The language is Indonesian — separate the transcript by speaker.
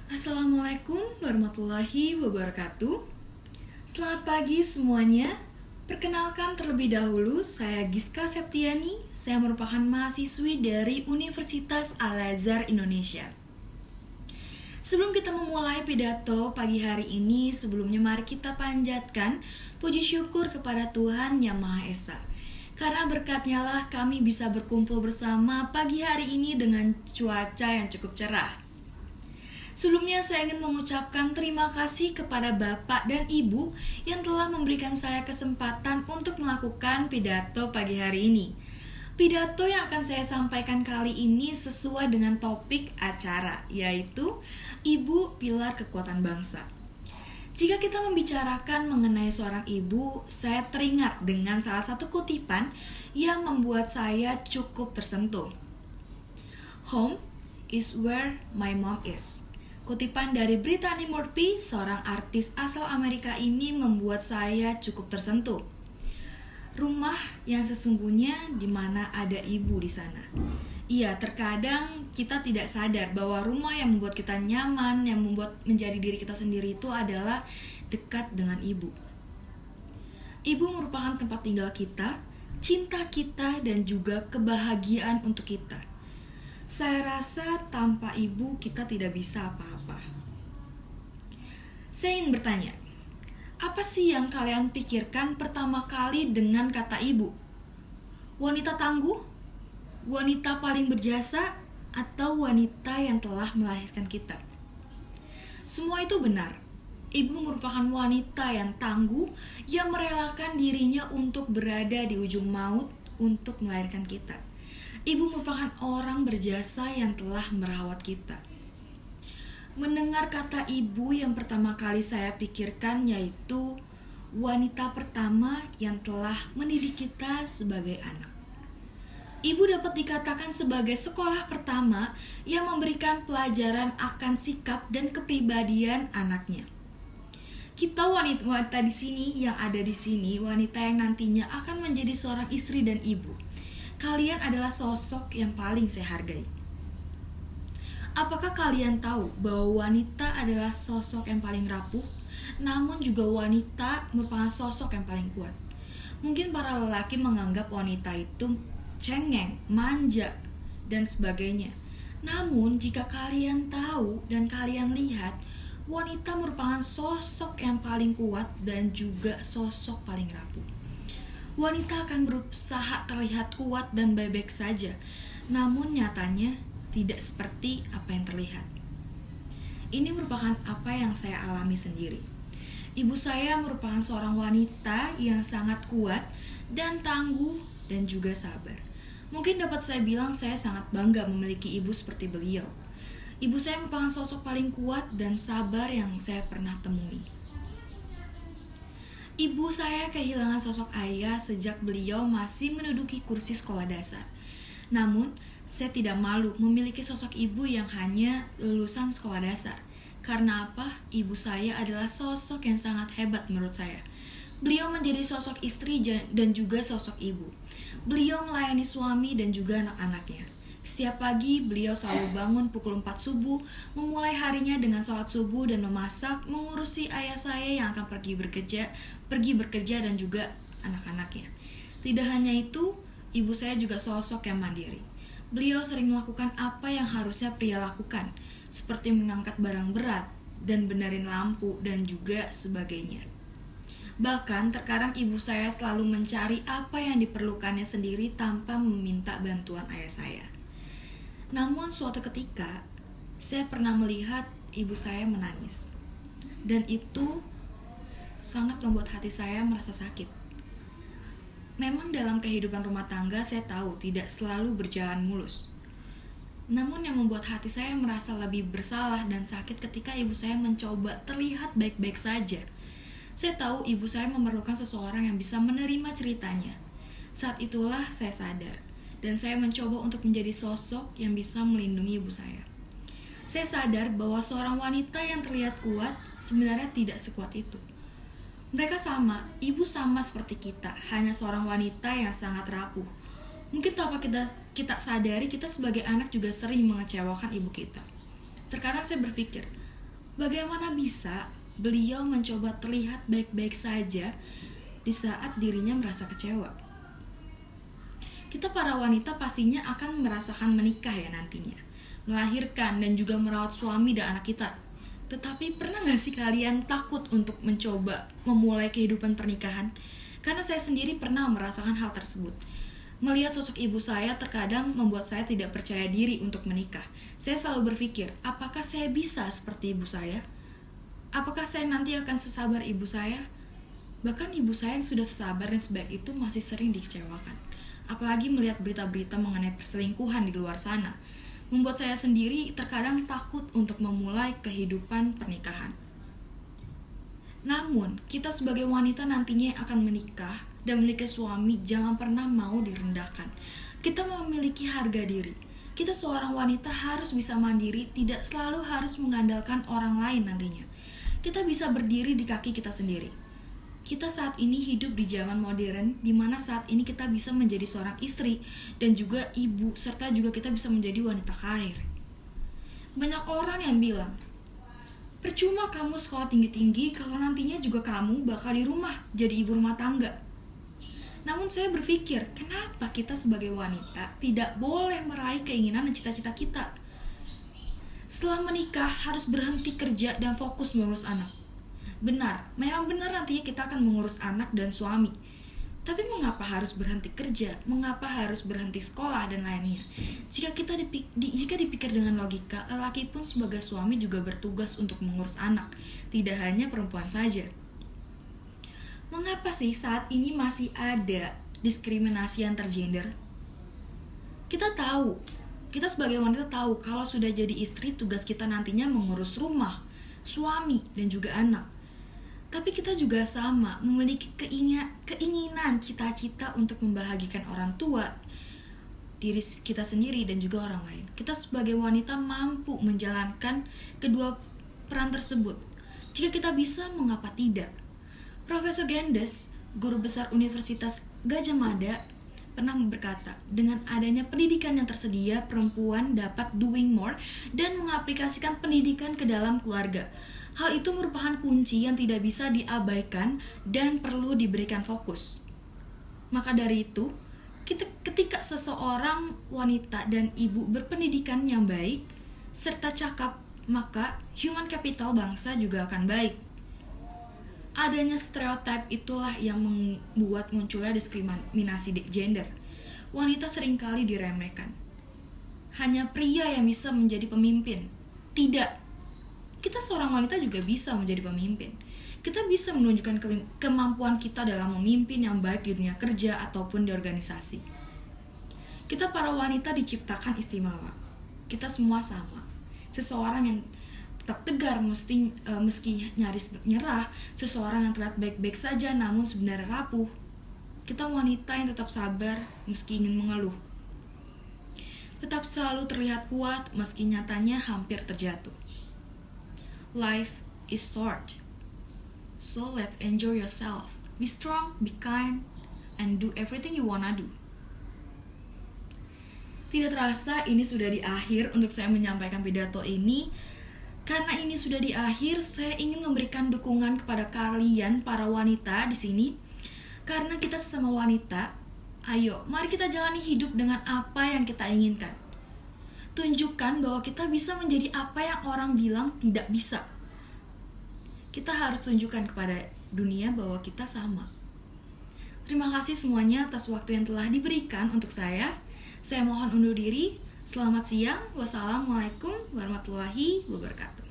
Speaker 1: Assalamualaikum warahmatullahi wabarakatuh. Selamat pagi semuanya. Perkenalkan terlebih dahulu, saya Giska Septiani. Saya merupakan mahasiswi dari Universitas Al-Azhar Indonesia. Sebelum kita memulai pidato pagi hari ini, sebelumnya mari kita panjatkan puji syukur kepada Tuhan Yang Maha Esa. Karena berkatnya lah kami bisa berkumpul bersama pagi hari ini dengan cuaca yang cukup cerah. Sebelumnya saya ingin mengucapkan terima kasih kepada Bapak dan Ibu yang telah memberikan saya kesempatan untuk melakukan pidato pagi hari ini. Pidato yang akan saya sampaikan kali ini sesuai dengan topik acara, yaitu Ibu Pilar Kekuatan Bangsa. Jika kita membicarakan mengenai seorang ibu, saya teringat dengan salah satu kutipan yang membuat saya cukup tersentuh. Home is where my mom is. Kutipan dari Brittany Murphy, seorang artis asal Amerika ini membuat saya cukup tersentuh. Rumah yang sesungguhnya di mana ada ibu di sana. Iya, terkadang kita tidak sadar bahwa rumah yang membuat kita nyaman, yang membuat menjadi diri kita sendiri itu adalah dekat dengan ibu. Ibu merupakan tempat tinggal kita, cinta kita, dan juga kebahagiaan untuk kita. Saya rasa tanpa ibu kita tidak bisa apa-apa. Saya ingin bertanya, apa sih yang kalian pikirkan pertama kali dengan kata ibu? Wanita tangguh? Wanita paling berjasa? Atau wanita yang telah melahirkan kita? Semua itu benar. Ibu merupakan wanita yang tangguh, yang merelakan dirinya untuk berada di ujung maut untuk melahirkan kita. Ibu merupakan orang berjasa yang telah merawat kita. Mendengar kata ibu yang pertama kali saya pikirkan yaitu wanita pertama yang telah mendidik kita sebagai anak. Ibu dapat dikatakan sebagai sekolah pertama yang memberikan pelajaran akan sikap dan kepribadian anaknya. Kita wanita-wanita di sini yang ada di sini, wanita yang nantinya akan menjadi seorang istri dan ibu. Kalian adalah sosok yang paling saya hargai. Apakah kalian tahu bahwa wanita adalah sosok yang paling rapuh, namun juga wanita merupakan sosok yang paling kuat? Mungkin para lelaki menganggap wanita itu cengeng, manja, dan sebagainya. Namun jika kalian tahu dan kalian lihat, wanita merupakan sosok yang paling kuat dan juga sosok paling rapuh. Wanita akan berusaha terlihat kuat dan baik-baik saja, namun nyatanya tidak seperti apa yang terlihat. Ini merupakan apa yang saya alami sendiri. Ibu saya merupakan seorang wanita yang sangat kuat dan tangguh dan juga sabar. Mungkin dapat saya bilang saya sangat bangga memiliki ibu seperti beliau. Ibu saya merupakan sosok paling kuat dan sabar yang saya pernah temui. Ibu saya kehilangan sosok ayah sejak beliau masih menduduki kursi sekolah dasar. Namun, saya tidak malu memiliki sosok ibu yang hanya lulusan sekolah dasar. Karena apa? Ibu saya adalah sosok yang sangat hebat menurut saya. Beliau menjadi sosok istri dan juga sosok ibu. Beliau melayani suami dan juga anak-anaknya. Setiap pagi beliau selalu bangun pukul 4 subuh, memulai harinya dengan sholat subuh dan memasak, mengurusi ayah saya yang akan pergi bekerja dan juga anak-anaknya. Tidak hanya itu, ibu saya juga sosok yang mandiri. Beliau sering melakukan apa yang harusnya pria lakukan, seperti mengangkat barang berat dan benerin lampu dan juga sebagainya. Bahkan terkadang ibu saya selalu mencari apa yang diperlukannya sendiri tanpa meminta bantuan ayah saya. Namun suatu ketika, saya pernah melihat ibu saya menangis. Dan itu sangat membuat hati saya merasa sakit. Memang dalam kehidupan rumah tangga saya tahu tidak selalu berjalan mulus. Namun yang membuat hati saya merasa lebih bersalah dan sakit ketika ibu saya mencoba terlihat baik-baik saja. Saya tahu ibu saya memerlukan seseorang yang bisa menerima ceritanya. Saat itulah saya sadar. Dan saya mencoba untuk menjadi sosok yang bisa melindungi ibu saya. Saya sadar bahwa seorang wanita yang terlihat kuat sebenarnya tidak sekuat itu. Mereka sama, ibu sama seperti kita, hanya seorang wanita yang sangat rapuh. Mungkin tanpa kita sadari, kita sebagai anak juga sering mengecewakan ibu kita. Terkadang saya berpikir, Bagaimana bisa beliau mencoba terlihat baik-baik saja di saat dirinya merasa kecewa? Kita para wanita pastinya akan merasakan menikah ya nantinya, melahirkan dan juga merawat suami dan anak kita. Tetapi pernah gak sih kalian takut untuk mencoba memulai kehidupan pernikahan? Karena saya sendiri pernah merasakan hal tersebut. Melihat sosok ibu saya terkadang membuat saya tidak percaya diri untuk menikah. Saya selalu berpikir, apakah saya bisa seperti ibu saya? Apakah saya nanti akan sesabar ibu saya? Bahkan ibu saya yang sudah sesabar dan sebaik itu masih sering dikecewakan. Apalagi melihat berita-berita mengenai perselingkuhan di luar sana. Membuat saya sendiri terkadang takut untuk memulai kehidupan pernikahan. Namun, kita sebagai wanita nantinya yang akan menikah dan memiliki suami jangan pernah mau direndahkan. Kita memiliki harga diri. Kita seorang wanita harus bisa mandiri, tidak selalu harus mengandalkan orang lain nantinya. Kita bisa berdiri di kaki kita sendiri. Kita saat ini hidup di zaman modern, di mana saat ini kita bisa menjadi seorang istri dan juga ibu, serta juga kita bisa menjadi wanita karir. Banyak orang yang bilang, percuma kamu sekolah tinggi-tinggi kalau nantinya juga kamu bakal di rumah jadi ibu rumah tangga. Namun saya berpikir, kenapa kita sebagai wanita tidak boleh meraih keinginan dan cita-cita kita? Setelah menikah harus berhenti kerja dan fokus mengurus anak. Benar, memang benar nantinya kita akan mengurus anak dan suami. Tapi mengapa harus berhenti kerja? Mengapa harus berhenti sekolah dan lainnya? Jika dipikir dengan logika, lelaki pun sebagai suami juga bertugas untuk mengurus anak, tidak hanya perempuan saja. Mengapa sih saat ini masih ada diskriminasi antar gender? Kita sebagai wanita tahu kalau sudah jadi istri, tugas kita nantinya mengurus rumah, suami, dan juga anak. Tapi kita juga sama, memiliki keinginan, cita-cita untuk membahagiakan orang tua, diri kita sendiri, dan juga orang lain. Kita sebagai wanita mampu menjalankan kedua peran tersebut. Jika kita bisa, mengapa tidak? Profesor Gendes, guru besar Universitas Gadjah Mada, pernah berkata, dengan adanya pendidikan yang tersedia, perempuan dapat doing more dan mengaplikasikan pendidikan ke dalam keluarga. Hal itu merupakan kunci yang tidak bisa diabaikan dan perlu diberikan fokus. Maka dari itu, ketika seseorang wanita dan ibu berpendidikan yang baik serta cakap, maka human capital bangsa juga akan baik. Adanya stereotip itulah yang membuat munculnya diskriminasi gender. Wanita seringkali diremehkan. Hanya pria yang bisa menjadi pemimpin. Tidak. Kita seorang wanita juga bisa menjadi pemimpin. Kita bisa menunjukkan kemampuan kita dalam memimpin yang baik di dunia kerja ataupun di organisasi. Kita para wanita diciptakan istimewa. Kita semua sama. Seseorang yang tetap tegar meski nyaris nyerah, seseorang yang terlihat baik-baik saja namun sebenarnya rapuh. Kita wanita yang tetap sabar meski ingin mengeluh. Tetap selalu terlihat kuat meski nyatanya hampir terjatuh. Life is short, so let's enjoy yourself. Be strong, be kind, and do everything you wanna do. Tidak terasa ini sudah di akhir untuk saya menyampaikan pidato ini. Karena ini sudah di akhir, saya ingin memberikan dukungan kepada kalian para wanita di sini. Karena kita sesama wanita, ayo mari kita jalani hidup dengan apa yang kita inginkan. Tunjukkan bahwa kita bisa menjadi apa yang orang bilang tidak bisa. Kita harus tunjukkan kepada dunia bahwa kita sama. Terima kasih semuanya atas waktu yang telah diberikan untuk saya. Saya mohon undur diri. Selamat siang. Wassalamualaikum warahmatullahi wabarakatuh.